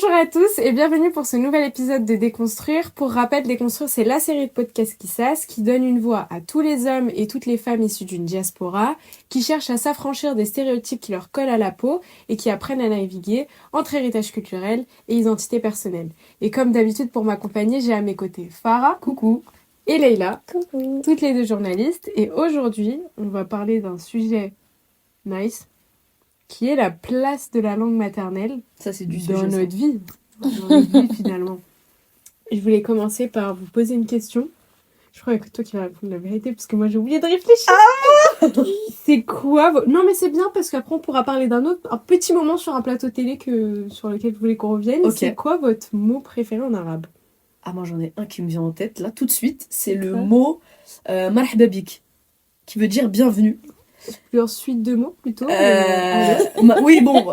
Bonjour à tous et bienvenue pour ce nouvel épisode de Déconstruire. Pour rappel, Déconstruire, c'est la série de podcasts Kissas qui donne une voix à tous les hommes et toutes les femmes issus d'une diaspora qui cherchent à s'affranchir des stéréotypes qui leur collent à la peau et qui apprennent à naviguer entre héritage culturel et identité personnelle. Et comme d'habitude, pour m'accompagner, j'ai à mes côtés Farah, coucou, et Leïla, coucou, toutes les deux journalistes. Et aujourd'hui, on va parler d'un sujet nice qui est la place de la langue maternelle ça, c'est du dans sujet, notre vie. Dans notre vie, finalement. Et je voulais commencer par vous poser une question. Je crois que toi qui vas répondre la vérité, parce que moi j'ai oublié de réfléchir. C'est quoi Non mais c'est bien, parce qu'après on pourra parler d'un petit moment sur un plateau télé sur lequel vous voulez qu'on revienne. Okay. C'est quoi votre mot préféré en arabe? Ah, moi j'en ai un qui me vient en tête, là, tout de suite. C'est le mot marhaba bik, qui veut dire bienvenue. Puis ensuite deux mots, plutôt. Oui, bon.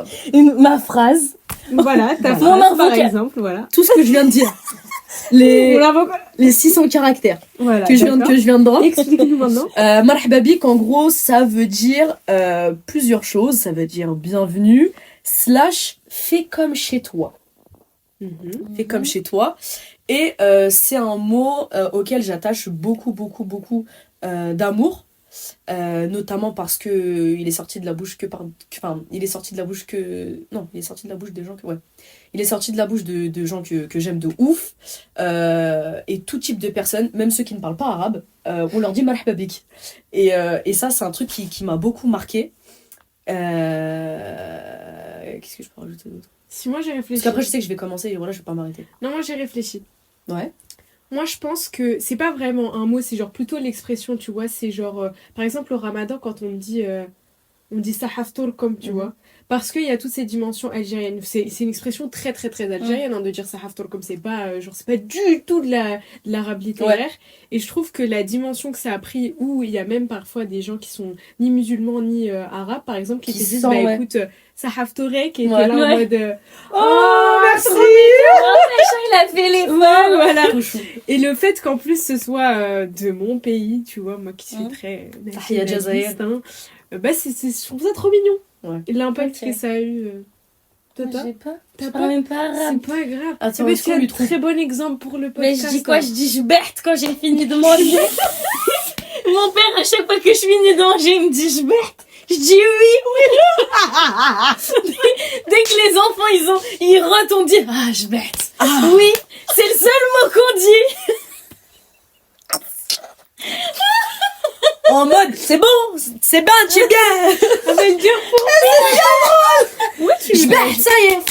ma phrase. Voilà, ta phrase, par exemple, voilà. Tout ce que je viens de dire. Les 600 caractères voilà, que je viens de drop. Explique-nous maintenant. Marhaba bik, en gros, ça veut dire plusieurs choses. Ça veut dire bienvenue, / fais comme chez toi. Fais comme chez toi. Et c'est un mot auquel j'attache beaucoup d'amour. Notamment parce que il est sorti de la bouche des gens que j'aime de ouf, et tout type de personnes, même ceux qui ne parlent pas arabe, on leur dit marhaba bik, et ça c'est un truc qui m'a beaucoup marqué. Qu'est-ce que je peux rajouter d'autre? Si moi j'ai réfléchi, parce qu'après je sais que je vais commencer et voilà, je vais pas m'arrêter. Non, moi j'ai réfléchi. Ouais. Moi, je pense que c'est pas vraiment un mot, c'est genre plutôt l'expression, tu vois. C'est genre, par exemple, au ramadan, quand on dit sahaftour, comme tu vois. Parce qu'il y a toutes ces dimensions algériennes. C'est une expression très, très, très algérienne, de dire sahaftour, comme c'est pas, c'est pas du tout de l'arabe littéraire. Ouais. Et je trouve que la dimension que ça a pris, où il y a même parfois des gens qui sont ni musulmans, ni arabes, par exemple, qui te disent, écoute, sahaftouré, qui était là en mode, oh, merci! Il a fait les voilà. Et le fait qu'en plus ce soit de mon pays, tu vois, moi qui suis très nationaliste, je trouve ça trop mignon. Ouais. Et l'impact que ça a eu. T'as pas même pas arabe. C'est pas grave. Attends, c'est un très bon exemple pour le podcast. Mais je dis quoi? Je dis jbert quand j'ai fini de manger. Mon père, à chaque fois que je finis de manger, il me dit jbert. Je dis oui. Dès que les enfants ils rotent, on dit jbert. Oui, c'est le seul mot qu'on dit. En mode, c'est bon, c'est bien, tu gagnes. On va le dire pour oui, ça y est.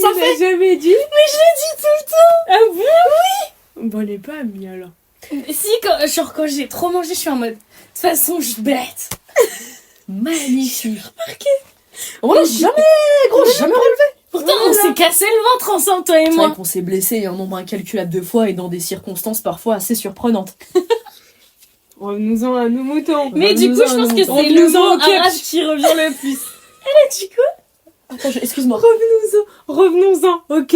Ça fait jamais dit. Mais je le dis tout le temps. Ah bon? Oui. Bon, elle est pas amie alors. Si, quand j'ai trop mangé, je suis en mode, de toute façon, je bête. Magnifique. Remarqué. On l'a jamais relevé. Pourtant, on s'est cassé le ventre ensemble, toi et moi. C'est vrai qu'on s'est blessé un nombre incalculable de fois et dans des circonstances parfois assez surprenantes. Revenons-en à nos moutons. Mais du coup, je pense que c'est le mot arabe qui revient le plus. Elle a dit quoi? Attends, excuse-moi. Revenons-en. Ok.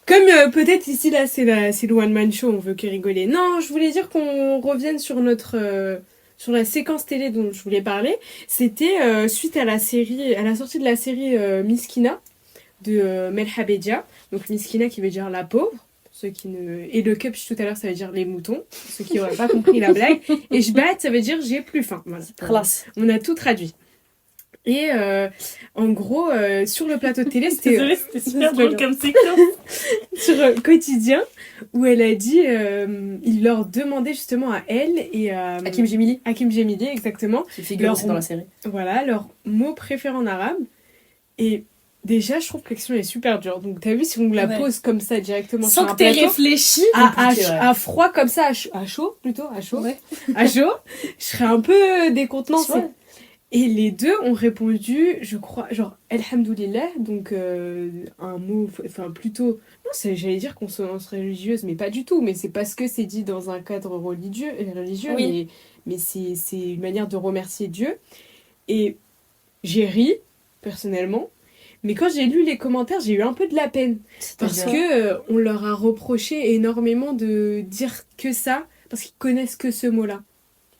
Comme peut-être ici, là, c'est le one-man show, on veut que rigoler. Non, je voulais dire qu'on revienne sur sur la séquence télé dont je voulais parler. C'était suite à la sortie de la série Miskina de Melha Bedia. Donc Miskina qui veut dire la pauvre. Et le cupch tout à l'heure, ça veut dire les moutons, ceux qui n'auraient pas compris la blague. Et jbat, ça veut dire j'ai plus faim. Voilà. Classe. On a tout traduit. Et en gros, sur le plateau de télé, c'était... Désolée, c'était super drôle comme séquence. Sur Quotidien, où elle a dit... il leur demandait justement à elle et à... Hakim Gemili, exactement. Qui figure aussi dans la série. Voilà, leur mot préféré en arabe. Et... déjà, je trouve que l'action est super dure. Donc, t'as vu, si on la pose comme ça directement sans sur un que t'aies plateau, réfléchi, à froid comme ça, à chaud plutôt, à chaud, à chaud, je serais un peu décontenancée. Ouais. Et les deux ont répondu, je crois, genre Elhamdoulillah, donc un mot, enfin plutôt, non, j'allais dire consonance religieuse, mais pas du tout. Mais c'est parce que c'est dit dans un cadre religieux, oui. mais c'est une manière de remercier Dieu. Et j'ai ri personnellement. Mais quand j'ai lu les commentaires, j'ai eu un peu de la peine. Parce que on leur a reproché énormément de dire que ça, parce qu'ils connaissent que ce mot-là.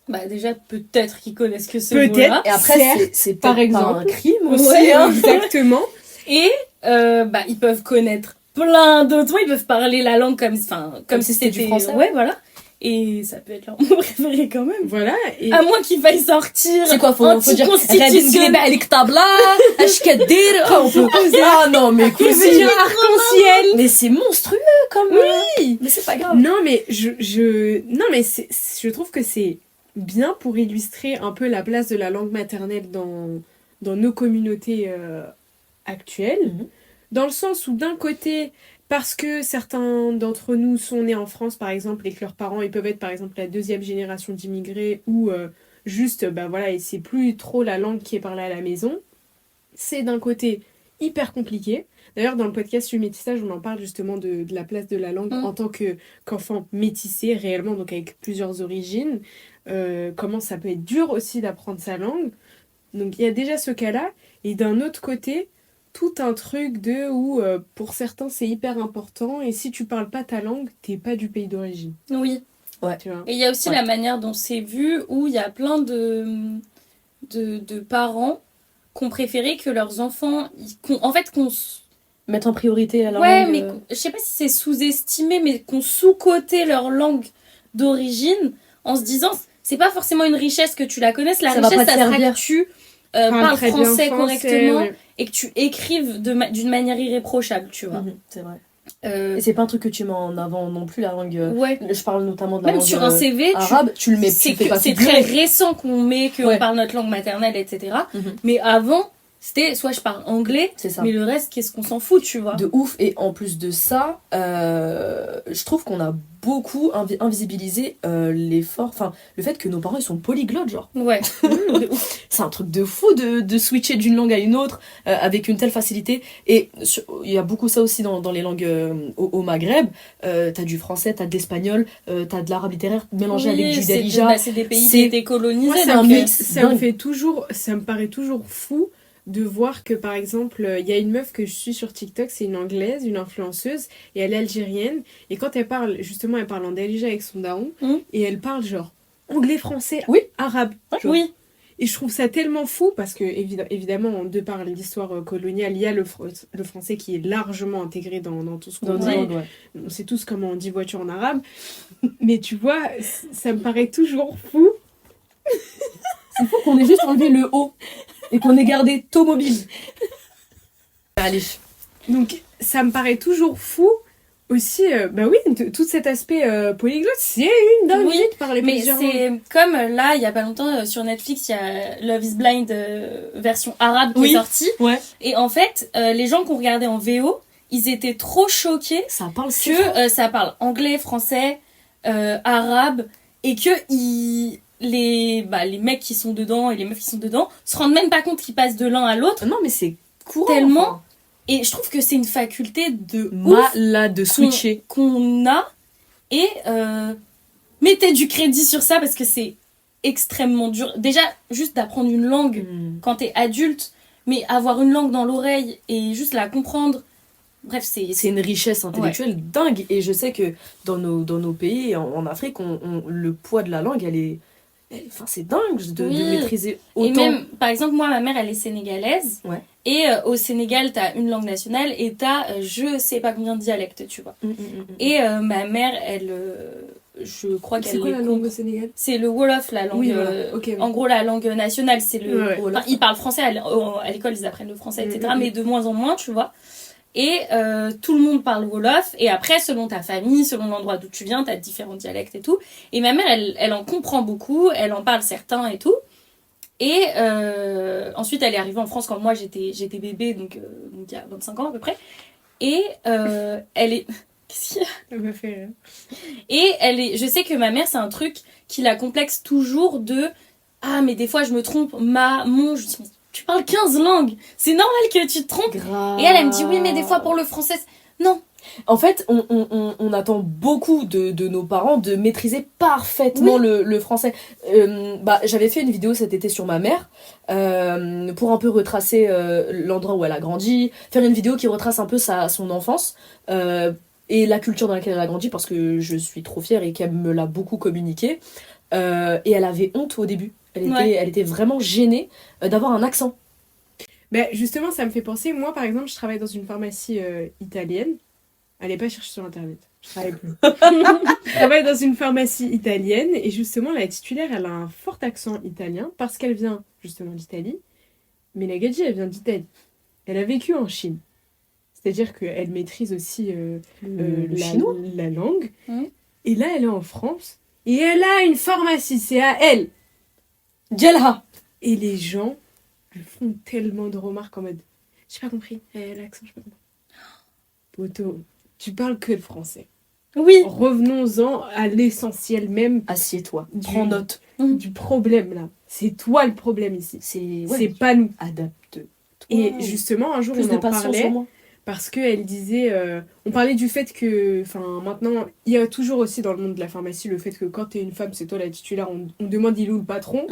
Bah déjà, peut-être qu'ils connaissent que ce mot-là. Et après, c'est par exemple un crime aussi. Ouais, exactement. Et ils peuvent connaître plein d'autres mots, ils peuvent parler la langue comme si c'était du français. Ouais, voilà. Et ça peut être leur mot préféré quand même. Voilà. Et À moins qu'il faille sortir. C'est quoi, faut dire anticonstitutionnel. Ah non, mais je veux dire arc-en-ciel. mais c'est monstrueux comme. Oui, mais c'est pas grave. Non, mais non, mais je trouve que c'est bien pour illustrer un peu la place de la langue maternelle dans nos communautés actuelles. Mhm. Dans le sens où, d'un côté, parce que certains d'entre nous sont nés en France, par exemple, et que leurs parents, ils peuvent être, par exemple, la deuxième génération d'immigrés, ou juste, voilà, et c'est plus trop la langue qui est parlée à la maison, c'est d'un côté hyper compliqué. D'ailleurs, dans le podcast sur le métissage, on en parle justement de la place de la langue en tant qu'enfant métissé, réellement, donc avec plusieurs origines. Comment ça peut être dur aussi d'apprendre sa langue. Donc, il y a déjà ce cas-là. Et d'un autre côté, tout un truc où, pour certains, c'est hyper important. Et si tu parles pas ta langue, t'es pas du pays d'origine. Oui. Tu vois. Et il y a aussi Ouais. la manière dont c'est vu, où il y a plein de parents qui ont préféré que leurs enfants, qu'on Mettre en priorité la ouais, langue. mais je sais pas si c'est sous-estimé, mais qu'on sous-cotait leur langue d'origine en se disant, c'est pas forcément une richesse que tu la connaisses, la Ça va richesse, pas te ça sera servir. que tu Parle parles très bien français correctement ouais. et que tu écrives d'une manière irréprochable, tu vois. C'est vrai. Euh, Et c'est pas un truc que tu mets en avant non plus, la langue. ouais. Je parle notamment de la Même langue sur un CV, arabe, tu le mets, tu c'est le fais pas c'est figurer. très récent qu'on met qu'on Ouais. parle notre langue maternelle, etc. Mhm. Mais avant, c'était soit je parle anglais, C'est ça. mais le reste, qu'est-ce qu'on s'en fout, tu vois. De ouf. Et en plus de ça, je trouve qu'on a beaucoup invisibilisé le fait que nos parents ils sont polyglottes, genre. Ouais. De ouf. C'est un truc de fou de switcher d'une langue à une autre avec une telle facilité. Et il y a beaucoup ça aussi dans les langues au Maghreb. T'as du français, t'as de l'espagnol, t'as de l'arabe littéraire mélangé avec Oui, du c'est darija. c'est des pays c'est- qui étaient colonisés. Moi, c'est un donc, mix. ça me dingue. ça me paraît toujours fou de voir que, par exemple, il y a une meuf que je suis sur TikTok, c'est une anglaise, une influenceuse, et elle est algérienne, et quand elle parle, justement, elle parle en darija avec son daron, et elle parle genre anglais, français, Oui. arabe. genre. Oui, Et je trouve ça tellement fou, parce que, évidemment, de par l'histoire coloniale, il y a le français qui est largement intégré dans tout ce qu'on Dans dit. nos langues, ouais. On sait tous comment on dit voiture en arabe, mais tu vois, ça me paraît toujours fou. C'est fou qu'on ait juste enlevé le haut et qu'on ait gardé taux mobile. Allez. Donc, ça me paraît toujours fou aussi, tout cet aspect polyglotte, c'est une dinguerie Oui, de parler mais plusieurs langues. c'est comme là, il y a pas longtemps, sur Netflix, il y a Love is Blind version arabe qui Oui. est sortie. Ouais. Et en fait, les gens qui ont regardé en VO, ils étaient trop choqués Ça parle que ça parle anglais, français, arabe, et que les mecs qui sont dedans et les meufs qui sont dedans se rendent même pas compte qu'ils passent de l'un à l'autre. Non, mais c'est courant. Tellement. Et je trouve que c'est une faculté de Malade de switcher. qu'on a. Et mettez du crédit sur ça parce que c'est extrêmement dur. Déjà, juste d'apprendre une langue quand t'es adulte, mais avoir une langue dans l'oreille et juste la comprendre. Bref, C'est une richesse intellectuelle dingue. Et je sais que dans nos pays, en Afrique, le poids de la langue, c'est dingue de maîtriser autant. Et même, par exemple, moi, ma mère, elle est sénégalaise. Ouais. Et au Sénégal, t'as une langue nationale et t'as je sais pas combien de dialectes, tu vois. Et ma mère, elle, je crois qu'elle C'est quoi les la langue au Sénégal? C'est le Wolof, la langue. Oui, voilà. Ok, oui. En gros, la langue nationale, c'est le. Ouais. Enfin, ils parlent français à l'école, ils apprennent le français, etc. Mais de moins en moins, tu vois. Et tout le monde parle Wolof. Et après, selon ta famille, selon l'endroit d'où tu viens, t'as différents dialectes et tout. Et ma mère, elle en comprend beaucoup, elle en parle certains et tout. Et ensuite, elle est arrivée en France quand moi j'étais bébé, donc il y a 25 ans à peu près. Et elle est. Qu'est-ce qu'il y a ? Ça m'a fait rire. Et je sais que ma mère, c'est un truc qui la complexe toujours de ah, mais des fois je me trompe, mon. Je dis, mais tu parles 15 langues, c'est normal que tu te trompes. Grave. Et elle me dit, oui, mais des fois pour le français, non. En fait, on attend beaucoup de nos parents de maîtriser parfaitement le français. J'avais fait une vidéo cet été sur ma mère pour un peu retracer l'endroit où elle a grandi, faire une vidéo qui retrace un peu son enfance et la culture dans laquelle elle a grandi parce que je suis trop fière et qu'elle me l'a beaucoup communiqué. Et elle avait honte au début. Elle était vraiment gênée d'avoir un accent. Ben, justement, ça me fait penser, moi par exemple, je travaille dans une pharmacie italienne. Allez pas chercher sur internet, je travaille plus. Je travaille dans une pharmacie italienne et justement la titulaire, elle a un fort accent italien parce qu'elle vient justement d'Italie. Mais la gadji, elle vient d'Italie. Elle a vécu en Chine. C'est-à-dire qu'elle maîtrise aussi le chinois. la langue. Mmh. Et là, elle est en France et elle a une pharmacie, c'est à elle. Djelha. Et les gens lui font tellement de remarques en mode j'ai pas compris, l'accent, j'ai pas compris. Poto, tu parles que le français. Oui. Revenons-en à l'essentiel même Assieds-toi. Du- Prends note. du problème là. C'est toi le problème ici. C'est C'est pas nous. adapte. Et justement, un jour, Plus on de en patience parlait au moins. parce qu'elle disait... on parlait du fait que... Enfin, maintenant, il y a toujours aussi dans le monde de la pharmacie le fait que quand t'es une femme, c'est toi la titulaire, on demande il est où le patron.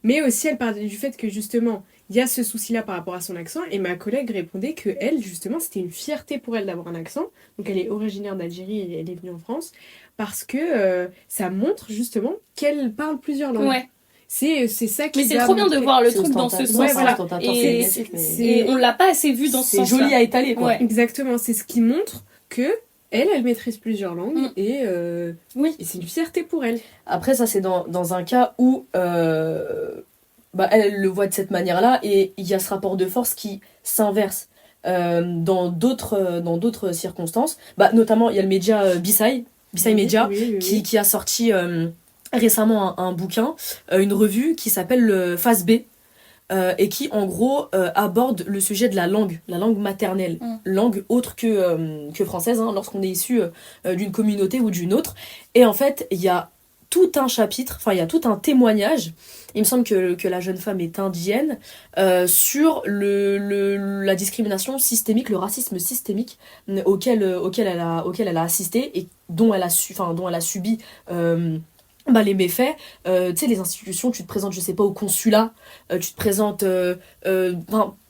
Mais aussi, elle parlait du fait que justement, il y a ce souci-là par rapport à son accent. Et ma collègue répondait que elle, justement, c'était une fierté pour elle d'avoir un accent. Donc, elle est originaire d'Algérie et elle est venue en France. Parce que ça montre justement qu'elle parle plusieurs langues. Ouais. C'est ça qui Mais c'est va trop bien de montrer- voir le C'est truc dans ce ostentatoire. sens. Ouais, voilà. ostentatoire, Et, c'est négatif, mais et on l'a pas assez vu dans ce c'est sens-là. joli à étaler, quoi. Ouais. Exactement, c'est ce qui montre que elle maîtrise plusieurs langues Mm. Oui. et c'est une fierté pour elle. Après, ça, c'est dans un cas où elle le voit de cette manière-là et il y a ce rapport de force qui s'inverse. Dans d'autres circonstances, notamment, il y a le média Bisai Media, Oui. qui a sorti récemment un bouquin, une revue qui s'appelle Phase B, et qui en gros aborde le sujet de la langue maternelle, langue autre que française, hein, lorsqu'on est issu d'une communauté ou d'une autre. Et en fait, il y a tout un chapitre, enfin il y a tout un témoignage, il me semble que la jeune femme est indienne, sur la discrimination systémique, le racisme systémique auquel elle a assisté et dont elle a subi les méfaits. Tu sais, les institutions, tu te présentes, je sais pas, au consulat, tu te présentes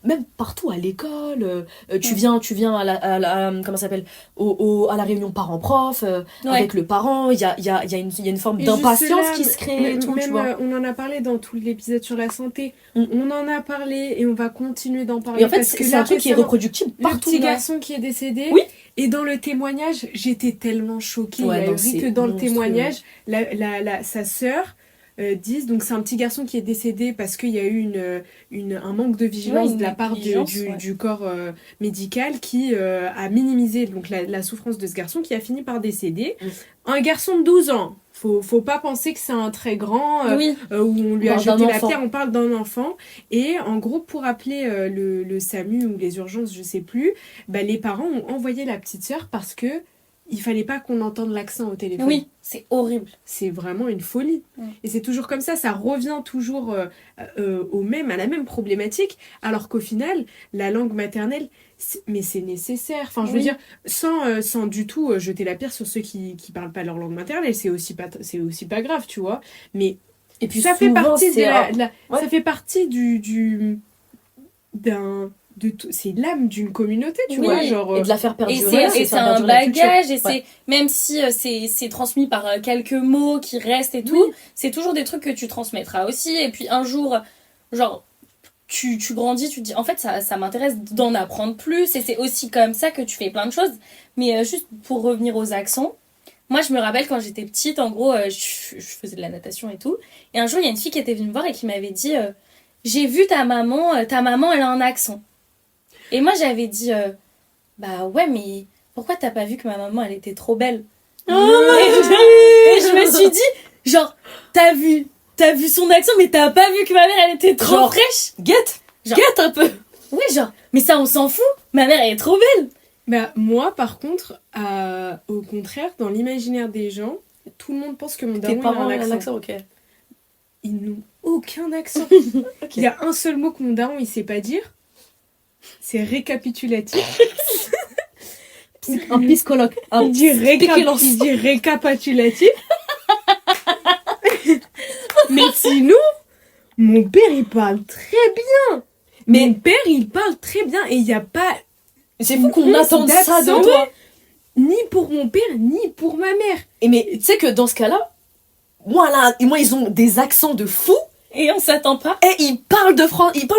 même partout à l'école, tu viens à la comment ça s'appelle, à la réunion parents-prof, avec le parent, il y a une forme Et d'impatience juste là, qui se crée et tout, même, tu vois. on en a parlé dans tout l'épisode sur la santé. Mm. On en a parlé et on va continuer d'en parler. Et en fait, parce que c'est là, un truc qui est récemment, reproductible le partout. petit garçon qui est décédé. Oui. Et dans le témoignage, j'étais tellement choquée. Ouais, Il y a non, vu c'est que dans le monstrueux. témoignage, sa sœur disent, donc c'est un petit garçon qui est décédé parce qu'il y a eu un manque de vigilance Ouais, de la part négligence, du corps médical qui a minimisé donc la souffrance de ce garçon qui a fini par décéder. Un garçon de 12 ans. Faut pas penser que c'est un très grand Oui. où on lui a On parle jeté d'un la enfant. pierre, on parle d'un enfant. Et en gros, pour appeler le SAMU ou les urgences, je sais plus, les parents ont envoyé la petite sœur parce que il fallait pas qu'on entende l'accent au téléphone. Oui, c'est horrible. C'est vraiment une folie. Et c'est toujours comme ça revient toujours à la même problématique, alors qu'au final, la langue maternelle, mais c'est nécessaire. Enfin, je veux dire, sans du tout jeter la pierre sur ceux qui parlent pas leur langue maternelle, c'est aussi pas grave, tu vois. Mais Et puis ça fait souvent, partie c'est ça fait partie c'est l'âme d'une communauté, tu Oui. vois, genre et de la faire Et perdurer. c'est faire un perdurer la culture. bagage, et Ouais. même si c'est transmis par quelques mots qui restent et tout, c'est toujours des trucs que tu transmettras aussi. Et puis un jour, genre, tu grandis, tu te dis, en fait, ça m'intéresse d'en apprendre plus, et c'est aussi comme ça que tu fais plein de choses. Mais juste pour revenir aux accents, moi, je me rappelle quand j'étais petite, en gros, je faisais de la natation et tout. Et un jour, il y a une fille qui était venue me voir et qui m'avait dit, j'ai vu ta maman, elle a un accent. Et moi, j'avais dit, ouais, mais pourquoi t'as pas vu que ma maman, elle était trop belle? Et je me suis dit, genre, t'as vu son accent, mais t'as pas vu que ma mère, elle était trop Genre, fraîche? Guette un peu. Ouais, genre, mais ça, on s'en fout. Ma mère, elle est trop belle. Moi, par contre, au contraire, dans l'imaginaire des gens, tout le monde pense que mon Tes daron il a parents un ont accent. un accent, ok. Ils n'ont aucun accent. Ok. Il y a un seul mot que mon daron il sait pas dire. C'est récapitulatif. Un psychologue. Il dit récapitulatif. Mais sinon, mon père il parle très bien. Mais- Mon père il parle très bien et il n'y a pas C'est fou qu'on Une attende ça de d'accent, toi. ni pour mon père ni pour ma mère. Et mais tu sais que dans ce cas-là, moi ils ont des accents de fou Et on s'attend pas. et ils parlent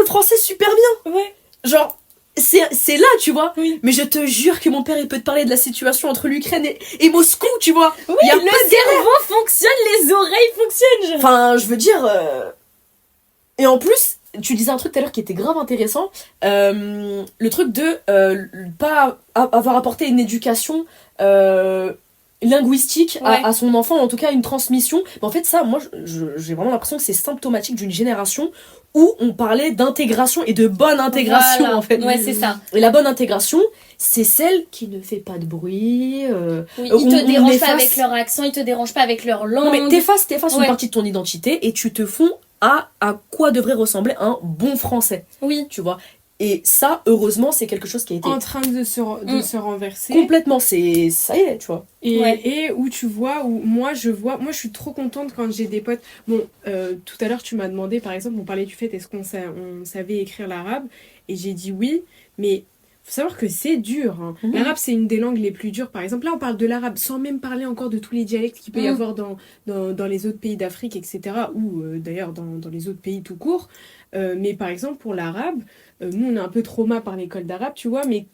français super bien. Ouais. genre, c'est là, tu vois. Oui. Mais je te jure que mon père, il peut te parler de la situation entre l'Ukraine et Moscou, tu vois. Oui, y a le cerveau fonctionne, les oreilles fonctionnent. Genre. Enfin, je veux dire... Et en plus, tu disais un truc tout à l'heure qui était grave intéressant. Le truc de pas avoir apporté une éducation linguistique à son enfant, en tout cas une transmission. Mais en fait, ça, moi, j'ai vraiment l'impression que c'est symptomatique d'une génération où on parlait d'intégration et de bonne intégration, Voilà. en fait. Ouais, c'est ça. Et la bonne intégration, c'est celle qui ne fait pas de bruit. Oui, on ils te dérangent efface... pas avec leur accent, ils te dérangent pas avec leur langue. Non, mais t'effaces Ouais. une partie de ton identité et tu te fonds à quoi devrait ressembler un bon français. Oui. Tu vois. Et ça, heureusement, c'est quelque chose qui a été En train de se renverser. complètement, ça y est, tu vois. Et où tu vois, où moi je suis trop contente quand j'ai des potes. Bon, tout à l'heure tu m'as demandé, par exemple, on parlait du fait est-ce qu'on savait écrire l'arabe, et j'ai dit oui, mais faut savoir que c'est dur. Hein. L'arabe, c'est une des langues les plus dures. Par exemple, là on parle de l'arabe sans même parler encore de tous les dialectes qu'il peut y avoir dans les autres pays d'Afrique, etc. Ou d'ailleurs dans les autres pays tout court. Mais par exemple, pour l'arabe, nous on est un peu trauma par l'école d'arabe, tu vois, mais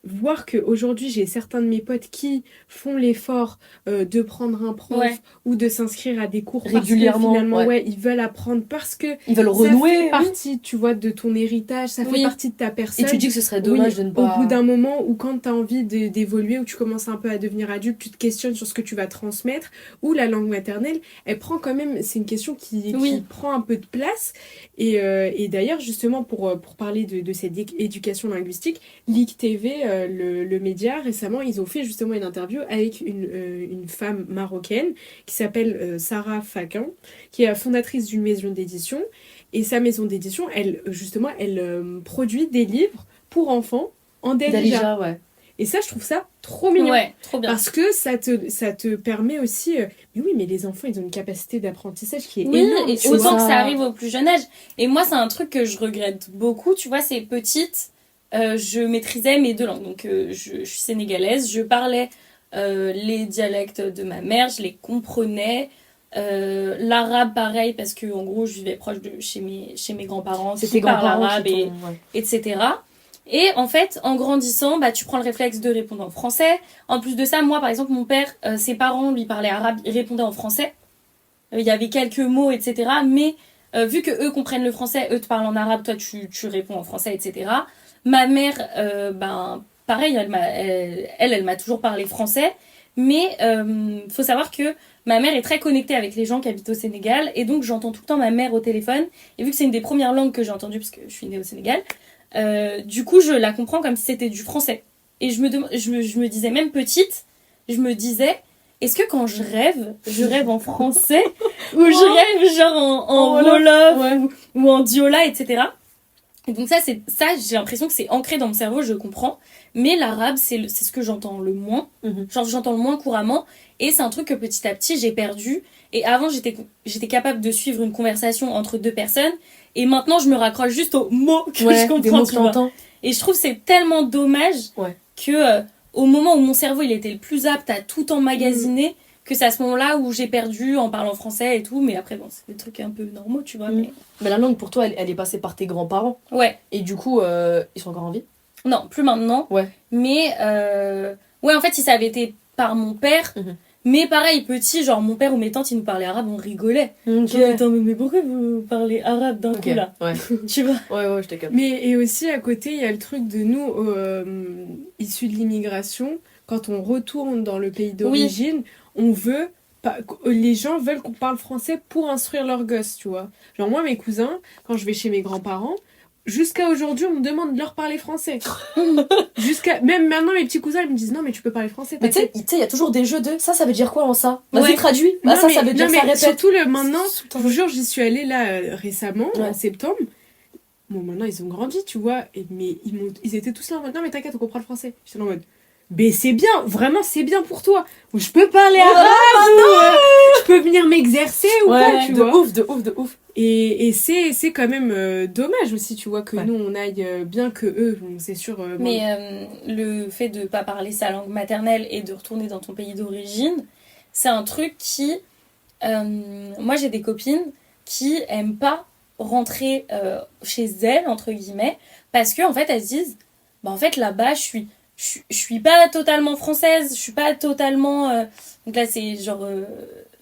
voir qu'aujourd'hui j'ai certains de mes potes qui font l'effort de prendre un prof ou de s'inscrire à des cours régulièrement, parce que finalement ils veulent apprendre parce que ils veulent renouer, ça fait partie, tu vois, de ton héritage, ça fait partie de ta personne. Et tu dis que ce serait dommage de ne pas... Au bout d'un moment où quand tu as envie d'évoluer, où tu commences un peu à devenir adulte, tu te questionnes sur ce que tu vas transmettre, ou la langue maternelle, elle prend quand même, c'est une question qui prend un peu de place. Et d'ailleurs, justement, pour parler de cette éducation linguistique, Ligue TV, le média, récemment, ils ont fait justement une interview avec une femme marocaine qui s'appelle Sarah Fakin, qui est la fondatrice d'une maison d'édition. Et sa maison d'édition, elle produit des livres pour enfants en Darija. Ouais. Et ça, je trouve ça trop mignon. Ouais, trop bien. Parce que ça te permet aussi... mais oui, mais les enfants, ils ont une capacité d'apprentissage qui est énorme. Et autant que ça arrive au plus jeune âge. Et moi, c'est un truc que je regrette beaucoup. Tu vois, c'est petite, je maîtrisais mes deux langues. Donc, je suis sénégalaise. Je parlais les dialectes de ma mère. Je les comprenais. L'arabe, pareil, parce que en gros, je vivais proche de chez mes grands-parents qui parlent arabe, etc. Et en fait, en grandissant, bah, tu prends le réflexe de répondre en français. En plus de ça, moi, par exemple, mon père, ses parents lui parlaient arabe, ils répondaient en français. Il y avait quelques mots, etc. Mais vu que eux comprennent le français, eux te parlent en arabe, toi, tu réponds en français, etc. Ma mère, pareil, elle m'a toujours parlé français. Mais faut savoir que ma mère est très connectée avec les gens qui habitent au Sénégal. Et donc, j'entends tout le temps ma mère au téléphone. Et vu que c'est une des premières langues que j'ai entendues, parce que je suis née au Sénégal... du coup je la comprends comme si c'était du français et je me disais même petite, je me disais est-ce que quand je rêve en français ou je rêve genre en wolof ou en diola, etc. Et donc ça j'ai l'impression que c'est ancré dans mon cerveau, je comprends, mais l'arabe c'est ce que j'entends le moins, genre j'entends le moins couramment, et c'est un truc que petit à petit j'ai perdu. Et avant j'étais capable de suivre une conversation entre deux personnes. Et maintenant, je me raccroche juste aux mots que je comprends, tu vois. Et je trouve que c'est tellement dommage que au moment où mon cerveau il était le plus apte à tout emmagasiner, que c'est à ce moment-là où j'ai perdu en parlant français et tout. Mais après, bon, c'est des trucs un peu normaux, tu vois. Mais la langue, pour toi, elle est passée par tes grands-parents. Ouais. Et du coup, ils sont encore en vie ? Non, plus maintenant. Ouais. Mais, en fait, si ça avait été par mon père... Mais pareil, petit, genre mon père ou mes tantes, ils nous parlaient arabe, on rigolait. Genre, attends, mais pourquoi vous parlez arabe d'un coup là ? Ouais. Tu vois ? Ouais, je te capte. Mais et aussi à côté, il y a le truc de nous, issus de l'immigration, quand on retourne dans le pays d'origine, les gens veulent qu'on parle français pour instruire leurs gosses, tu vois. Genre moi, mes cousins, quand je vais chez mes grands-parents, jusqu'à aujourd'hui, on me demande de leur parler français. Même maintenant, mes petits cousins, ils me disent non, mais tu peux parler français. Mais tu sais, il y a toujours des jeux de ça veut dire quoi en ça ? Vas-y, traduis. Ça veut dire ça répète. Surtout maintenant, je vous jure, j'y suis allée là récemment, en septembre. Bon, maintenant, ils ont grandi, tu vois. Mais ils étaient tous là en mode non, mais t'inquiète, on comprend le français. J'étais là en mode mais c'est bien, vraiment, c'est bien pour toi. Ou je peux parler arabe, je peux venir m'exercer ou pas, tu vois. De ouf. Et c'est quand même dommage aussi, tu vois, que nous, on aille bien que eux, c'est sûr. Mais le fait de pas parler sa langue maternelle et de retourner dans ton pays d'origine, c'est un truc qui... moi, j'ai des copines qui aiment pas rentrer chez elles, entre guillemets, parce que en fait, elles se disent, bah en fait, là-bas, je suis pas totalement française, je suis pas totalement... donc là, c'est genre...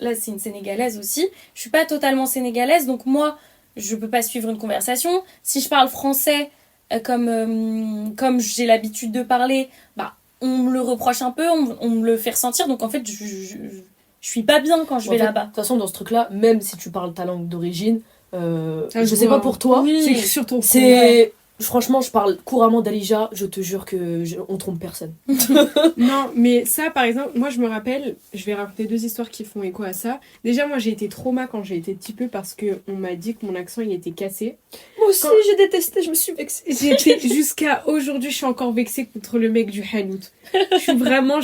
là, c'est une Sénégalaise aussi. Je suis pas totalement sénégalaise, donc moi, je peux pas suivre une conversation. Si je parle français comme j'ai l'habitude de parler, bah, on me le reproche un peu, on me le fait ressentir. Donc en fait, je suis pas bien quand je vais là-bas. De toute façon, dans ce truc-là, même si tu parles ta langue d'origine, Ça, je sais pas pour toi, Oui. C'est sur ton c'est... Franchement, je parle couramment d'Alija, je te jure on trompe personne. Non, mais ça, par exemple, moi, je me rappelle, je vais raconter 2 histoires qui font écho à ça. Déjà, moi, j'ai été trauma quand j'ai été petit peu parce qu'on m'a dit que mon accent, il était cassé. Moi aussi, Quand- j'ai détesté, je me suis vexée. Jusqu'à aujourd'hui, je suis encore vexée contre le mec du Hanout. Je suis vraiment...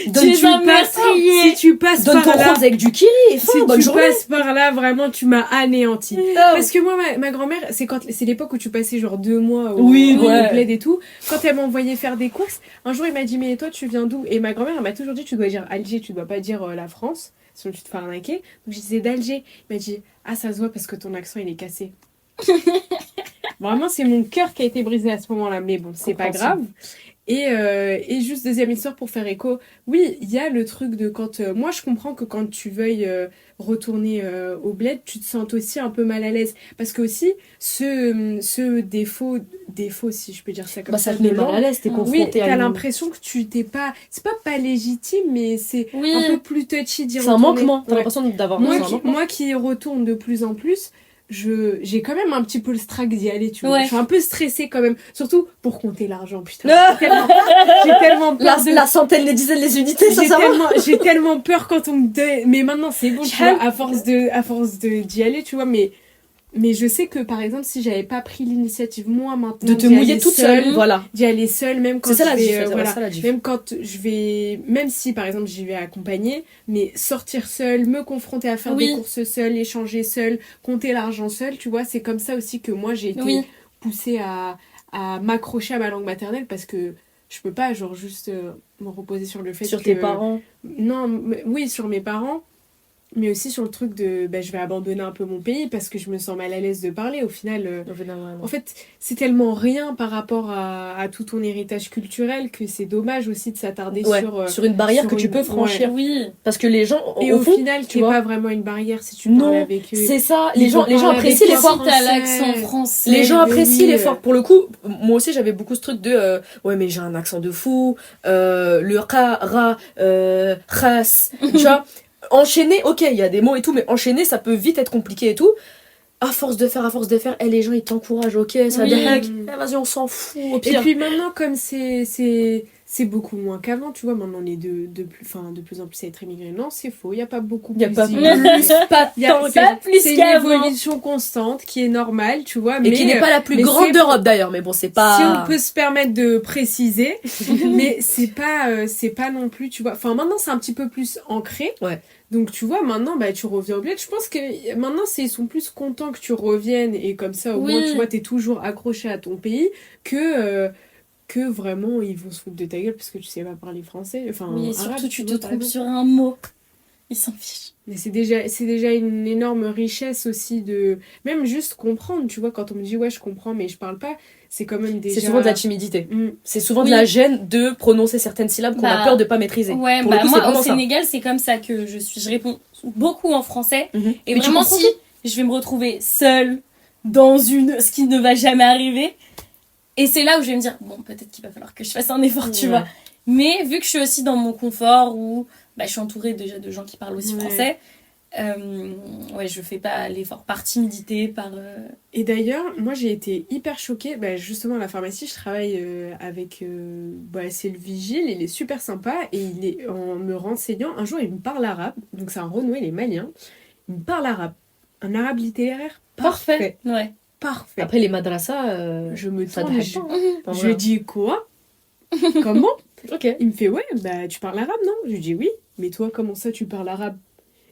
Donne- si tu passes Donne ton par là... rose avec du kiri et Si fin, bonne tu journée. passes par là, vraiment, tu m'as anéanti. Ah, Parce que moi, ma grand-mère, c'est l'époque où tu passais genre 2 mois Oui, au ouais. bled et tout. Quand elle m'envoyait faire des courses, un jour, il m'a dit, mais toi, tu viens d'où? Et ma grand-mère, elle m'a toujours dit, tu dois dire Alger, tu dois pas dire la France, sinon tu te fais arnaquer. Donc, je disais d'Alger. Il m'a dit, ah, ça se voit parce que ton accent, il est cassé. Vraiment, c'est mon cœur qui a été brisé à ce moment-là. Mais bon, c'est pas grave. Et juste deuxième histoire pour faire écho. Oui, il y a le truc de quand... moi, je comprends que quand tu veuilles retourner au bled, tu te sens aussi un peu mal à l'aise. Parce que aussi, ce défaut, si je peux dire ça comme bah, ça te met mal à l'aise, t'es oui, confronté à t'as une... l'impression que tu t'es pas... C'est pas légitime, mais c'est Oui. un peu plus touchy d'y C'est un retourner. manquement, t'as Ouais. l'impression d'avoir... Moi, c'est un manquement. moi qui y retourne de plus en plus, j'ai quand même un petit peu le strack d'y aller, tu vois. Ouais. Je suis un peu stressée quand même. Surtout pour compter l'argent, putain. Ah J'ai tellement peur de... La centaine, les dizaines, les unités, ça va. J'ai tellement peur quand on me dit... Mais maintenant, c'est bon, tu vois, à force d'y aller, tu vois, mais je sais que, par exemple, si j'avais pas pris l'initiative, moi, maintenant, De te d'y mouiller aller toute seule, voilà. d'y aller seule, même quand C'est ça la je vais, différence, voilà, c'est ça la différence. même quand je vais, même si par exemple j'y vais accompagner, mais sortir seule, me confronter à faire Oui. des courses seule, échanger seule, compter l'argent seule, tu vois, c'est comme ça aussi que moi j'ai été Oui. poussée à m'accrocher à ma langue maternelle parce que je peux pas genre juste me reposer sur le fait Sur que... tes parents. Non, oui, sur mes parents. Mais aussi sur le truc de je vais abandonner un peu mon pays parce que je me sens mal à l'aise de parler. Au final, en fait, c'est tellement rien par rapport à tout ton héritage culturel que c'est dommage aussi de s'attarder sur une barrière sur que tu une- peux franchir. Oui. Parce que les gens, Et au au fond, final, tu qui n'est vois, pas vraiment une barrière si tu non, parles avec eux. c'est ça. Ils Les gens vont parler apprécient avec toi l'effort. T'as français. l'accent français. Les gens mais apprécient oui, l'effort. Pour le coup, moi aussi j'avais beaucoup ce truc de ouais mais j'ai un accent de fou, le ra, khas, tu vois. Enchaîner, ok, il y a des mots et tout, mais enchaîner ça peut vite être compliqué et tout. À force de faire, les gens ils t'encouragent, ok, ça Oui. déhack, vas-y on s'en fout, au Et pire. puis maintenant, comme c'est beaucoup moins qu'avant, tu vois, maintenant on est de plus en plus à être immigré. Non, c'est faux, il n'y a pas beaucoup Il y a plus pas d'immigrés. pas Il y a- tant que- Pas plus C'est une qu'avant. évolution constante qui est normale, tu vois, et qui n'est pas la plus mais grande c'est- d'Europe d'ailleurs, mais bon c'est pas... Si on peut se permettre de préciser, mais c'est pas non plus, tu vois. Enfin, maintenant, c'est un petit peu plus ancré. Ouais. Donc, tu vois, maintenant, tu reviens au bled. Je pense que maintenant, ils sont plus contents que tu reviennes et comme ça, au Oui. moins, tu vois, t'es toujours accroché à ton pays que vraiment, ils vont se foutre de ta gueule parce que tu sais pas parler français. Enfin, Oui, et arabe, surtout, tu te vois, par trompes exemple. sur un mot. Ils s'en fichent. Mais c'est déjà une énorme richesse aussi de même juste comprendre, tu vois, quand on me dit ouais je comprends mais je parle pas, c'est quand même déjà... C'est souvent de la timidité. Mm. C'est souvent de Oui. la gêne de prononcer certaines syllabes qu'on a Bah, peur de pas maîtriser. Ouais, Pour le coup, c'est moi vraiment au ça. Sénégal, c'est comme ça que je réponds beaucoup en français. Mhm. Et Mais tu vraiment, comprends si je vais me retrouver seule dans ce qui ne va jamais arriver, et c'est là où je vais me dire, bon, peut-être qu'il va falloir que je fasse un effort, tu Ouais. vois. Mais vu que je suis aussi dans mon confort, où je suis entourée déjà de gens qui parlent aussi Ouais. français, ouais, je fais pas l'effort par timidité, par... Et d'ailleurs, moi j'ai été hyper choquée, justement à la pharmacie, je travaille avec c'est le vigile, il est super sympa et en me renseignant, un jour il me parle arabe, donc c'est un Renoir, il est malien, il me parle arabe, un arabe littéraire parfait, Ouais. parfait. Après les madrasas, Je me ça tourne, drague je, pas. Enfin, je voilà. dis quoi? Comment? Ok. Il me fait ouais, tu parles arabe non? Je lui dis oui, mais toi comment ça tu parles arabe?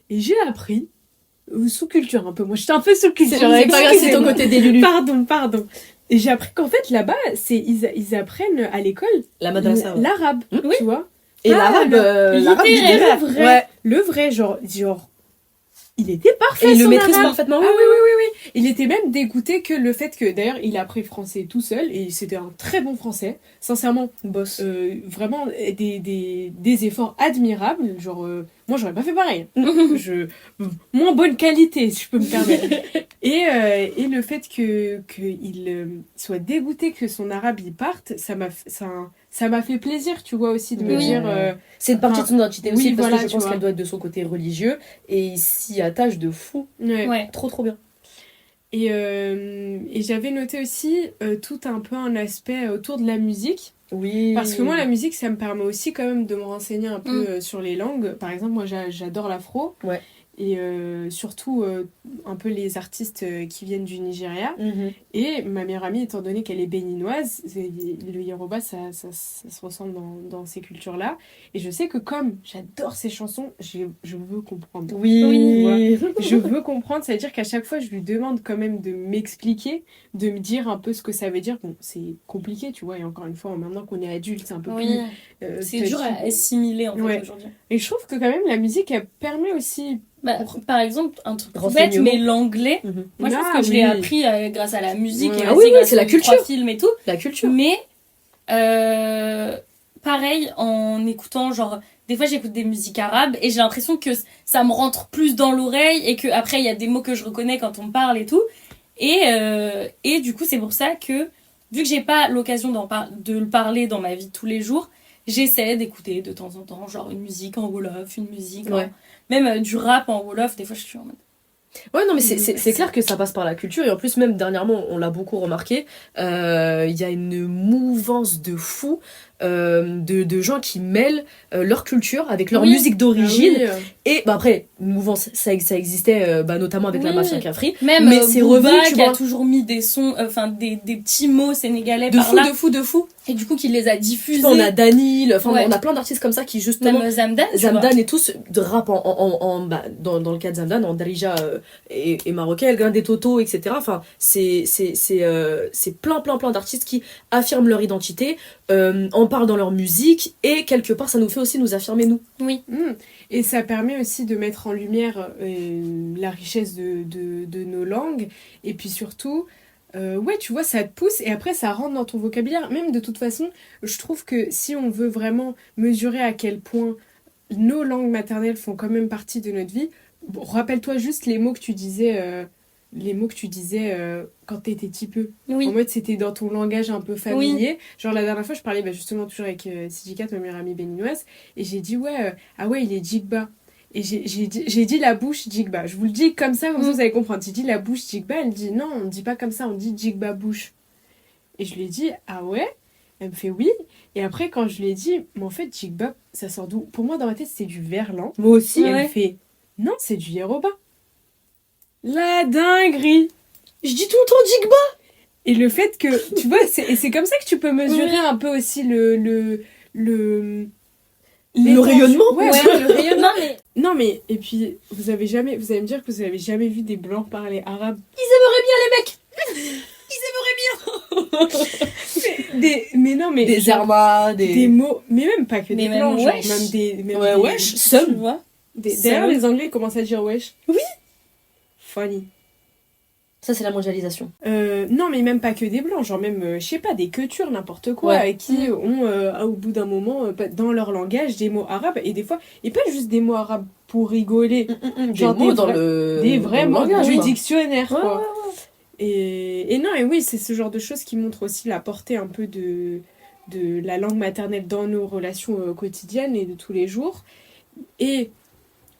Et j'ai appris, sous culture un peu, moi j'étais un peu sous culture. C'est pas grave, c'est ton côté des lulus. Pardon. Et j'ai appris qu'en fait là-bas, ils apprennent à l'école La madrasa. Ouais. l'arabe, Oui. tu vois. Et Ah, l'arabe, le l'arabe littéraire, littéraire. le vrai. Ouais. Le vrai, genre il était parfait. Et il le son maîtrise arabe. parfaitement. Ah oui. Il était même dégoûté que le fait que, d'ailleurs, il a appris le français tout seul, et c'était un très bon français. Sincèrement, Boss. vraiment des efforts admirables. Genre, moi, j'aurais pas fait pareil. Moins bonne qualité, si je peux me permettre. Et le fait qu'il soit dégoûté que son arabe il parte, ça m'a fait plaisir, tu vois, aussi de me Oui. dire. C'est une partie de son identité oui, aussi, parce voilà, que je tu pense vois. qu'elle doit être de son côté religieux, et il s'y attache de fou. Ouais. Ouais. Trop bien. Et j'avais noté aussi tout un peu un aspect autour de la musique. Oui. Parce que moi, la musique, ça me permet aussi quand même de me renseigner un peu sur les langues. Par exemple, moi, j'adore l'afro. Ouais. Et surtout, un peu les artistes qui viennent du Nigeria. Mhm. Et ma meilleure amie, étant donné qu'elle est béninoise, le Yoruba, ça se ressemble dans ces cultures-là. Et je sais que comme j'adore ces chansons, je veux comprendre. Oui. Je veux comprendre, c'est-à-dire qu'à chaque fois, je lui demande quand même de m'expliquer, de me dire un peu ce que ça veut dire. Bon, c'est compliqué, tu vois, et encore une fois, maintenant qu'on est adulte, c'est un peu Oui. plus... C'est dur à assimiler en fait Ouais. aujourd'hui. Et je trouve que quand même, la musique, elle permet aussi... Bah, par exemple, un truc tout bête, Renseignement. mais l'anglais, Mhm. moi je pense Ah, que je l'ai oui. appris grâce à la musique Ouais. et Ah aussi oui, grâce c'est la aux culture. 3 films et tout. La culture. Mais pareil, en écoutant, genre, des fois j'écoute des musiques arabes et j'ai l'impression que ça me rentre plus dans l'oreille et qu'après il y a des mots que je reconnais quand on me parle et tout. Et du coup, c'est pour ça que, vu que j'ai pas l'occasion de le parler dans ma vie de tous les jours, j'essaie d'écouter de temps en temps, genre une musique en Wolof, une musique Ouais. même du rap en Wolof, des fois je suis en mode... Ouais, non, mais c'est clair que ça passe par la culture. Et en plus, même dernièrement, on l'a beaucoup remarqué, il y a une mouvance de fou de gens qui mêlent leur culture avec leur Oui. musique d'origine. Ah oui, Et bah après, une mouvance, ça existait notamment avec la Oui. mafia Cafri. Même Mais c'est Booba revenu, tu qui a vois. toujours mis des sons, des petits mots sénégalais De par fou, là, de fou. et du coup qui les a diffusés. On a Danil, enfin Ouais. on a plein d'artistes comme ça qui justement... Même Zamdan, tu vois. Zamdan et tous de rap dans le cas de Zamdan en Darija et marocain, El Grande Toto, etc. Enfin, c'est plein d'artistes qui affirment leur identité, en parlent dans leur musique, et quelque part ça nous fait aussi nous affirmer nous. Oui. Et ça permet aussi de mettre en lumière la richesse de nos langues. Et puis surtout, ouais, tu vois, ça te pousse et après ça rentre dans ton vocabulaire. Même de toute façon, je trouve que si on veut vraiment mesurer à quel point nos langues maternelles font quand même partie de notre vie, bon, rappelle-toi juste les mots que tu disais... quand t'étais petit peu. Oui. En mode, c'était dans ton langage un peu familier. Genre, la dernière fois, je parlais justement toujours avec Sidikat, ma meilleure amie béninoise, et j'ai dit, ouais, ah ouais, il est Jigba. Et j'ai dit la bouche Jigba. Je vous le dis comme ça vous allez comprendre. J'ai dit la bouche Jigba, elle dit non, on ne dit pas comme ça, on dit Jigba bouche. Et je lui ai dit, ah ouais? Elle me fait oui. Et après, quand je lui ai dit, mais en fait, Jigba, ça sort d'où? Pour moi, dans ma tête, c'est du verlan. Moi aussi, elle Ouais. me fait, non, c'est du Yoruba. La dinguerie! Je dis tout le temps Jigba. Et le fait que, tu vois, c'est comme ça que tu peux mesurer un peu aussi le rayonnement. Ouais, Ouais. le rayonnement. Non, mais Non, mais, et puis, vous allez me dire que vous avez jamais vu des blancs parler arabe. Mais non, mais. Des genre, Zerma, des mots, mais même pas que Mais des même blancs, genre, wesh. même des. Même Ouais, des- wesh, tu Sum. vois. D'ailleurs, les Anglais commencent à dire wesh. Oui. Funny. Ça, c'est la mondialisation. Non, mais même pas que des blancs, genre même, je sais pas, des queutures, n'importe quoi, Ouais. qui ont, au bout d'un moment, dans leur langage, des mots arabes, et des fois, et pas juste des mots arabes pour rigoler, Genre Des mots des dans vrais- le des vrais dans le mots langage, du quoi. dictionnaire, Ouais, quoi. ouais, Et non, et oui, c'est ce genre de choses qui montrent aussi la portée un peu de la langue maternelle dans nos relations quotidiennes et de tous les jours. Et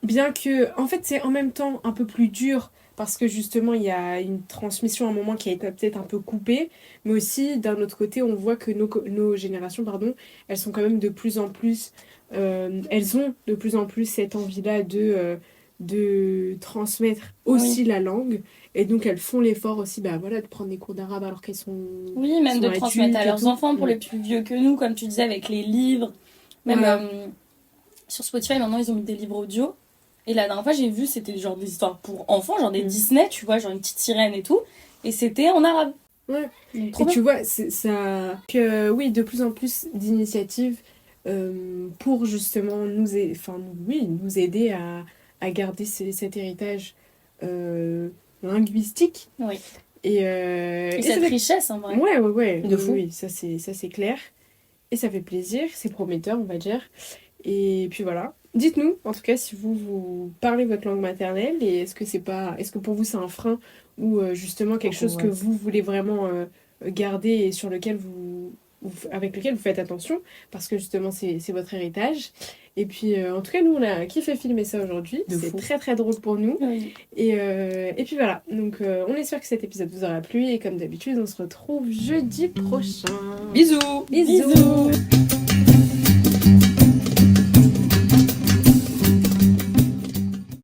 bien que, en fait, c'est en même temps un peu plus dur parce que justement, il y a une transmission à un moment qui a été peut-être un peu coupée, mais aussi, d'un autre côté, on voit que nos générations, pardon, elles sont quand même de plus en plus... elles ont de plus en plus cette envie-là de transmettre aussi la langue. Et donc, elles font l'effort aussi voilà, de prendre des cours d'arabe alors qu'elles sont... Oui, même sont de adultes transmettre à et leurs tout. enfants, pour les plus vieux que nous, comme tu disais, avec les livres. Même Voilà. sur Spotify, maintenant, ils ont mis des livres audio. Et la dernière fois, j'ai vu, c'était genre des histoires pour enfants, genre des Mm. Disney, tu vois, genre une petite sirène et tout. Et c'était en arabe. Ouais. Donc, trop Et bien. tu vois, c'est ça... Que, oui, de plus en plus d'initiatives pour justement nous aider à garder cet héritage linguistique. Oui. Et cette richesse, en vrai. Ouais. De fou. Oui, ça c'est clair. Et ça fait plaisir, c'est prometteur, on va dire. Et puis voilà. Dites-nous, en tout cas, si vous parlez votre langue maternelle et est-ce que pour vous c'est un frein ou justement quelque chose que vous voulez vraiment garder et sur lequel avec lequel vous faites attention parce que justement c'est votre héritage. Et puis en tout cas, nous on a kiffé filmer ça aujourd'hui. C'est très très drôle pour nous. Oui. Et puis voilà. Donc on espère que cet épisode vous aura plu et comme d'habitude, on se retrouve jeudi prochain. Bisous. Bisous.